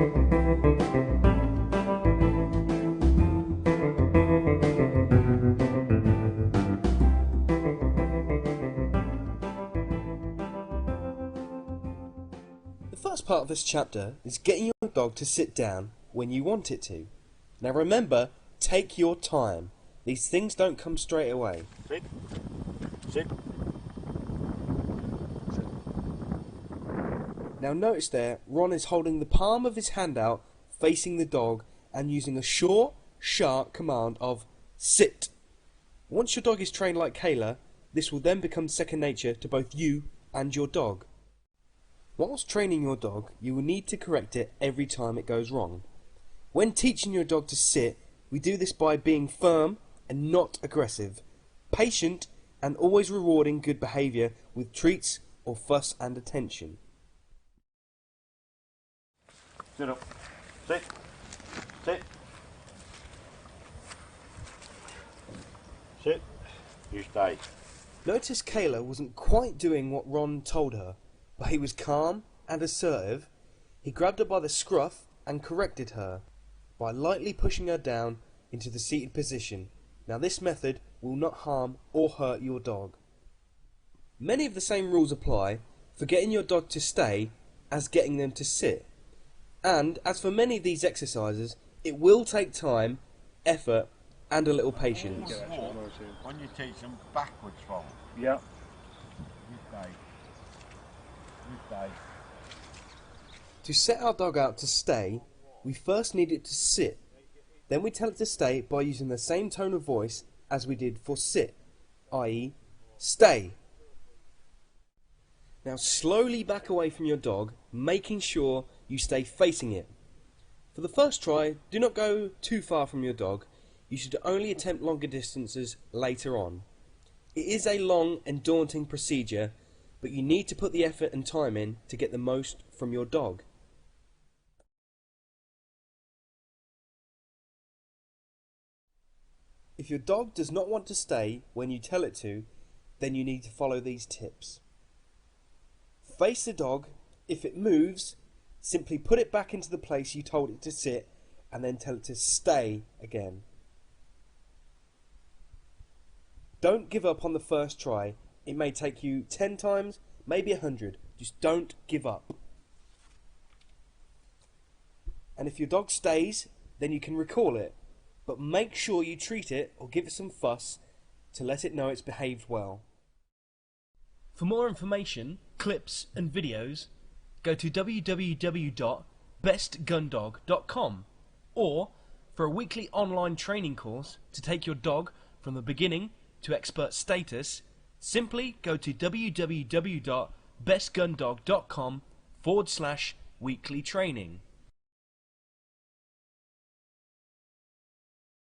The first part of this chapter is getting your dog to sit down when you want it to. Now remember, take your time. These things don't come straight away. Sit. Sit. Sit. Now notice there, Ron is holding the palm of his hand out, facing the dog, and using a short, sharp command of sit. Once your dog is trained like Kayla, this will then become second nature to both you and your dog. Whilst training your dog, you will need to correct it every time it goes wrong. When teaching your dog to sit, we do this by being firm and not aggressive, patient and always rewarding good behaviour with treats or fuss and attention. Sit up. Sit. Sit. Sit. You stay. Notice Kayla wasn't quite doing what Ron told her, but he was calm and assertive. He grabbed her by the scruff and corrected her by lightly pushing her down into the seated position. Now this method will not harm or hurt your dog. Many of the same rules apply for getting your dog to stay as getting them to sit. And as for many of these exercises, it will take time, effort and a little patience. When you teach them backwards from. Yeah. You stay. You stay. To set our dog out to stay, we first need it to sit. Then we tell it to stay by using the same tone of voice as we did for sit, i.e. stay. Now slowly back away from your dog, making sure you stay facing it. For the first try, do not go too far from your dog. You should only attempt longer distances later on. It is a long and daunting procedure, but you need to put the effort and time in to get the most from your dog. If your dog does not want to stay when you tell it to, then you need to follow these tips. Face the dog. If it moves, simply put it back into the place you told it to sit and then tell it to stay again. Don't give up on the first try. It may take you 10 times, maybe 100. Just don't give up. And if your dog stays, then you can recall it. But make sure you treat it or give it some fuss to let it know it's behaved well. For more information, clips and videos, go to www.bestgundog.com, or for a weekly online training course to take your dog from the beginning to expert status, simply go to www.bestgundog.com/weekly training.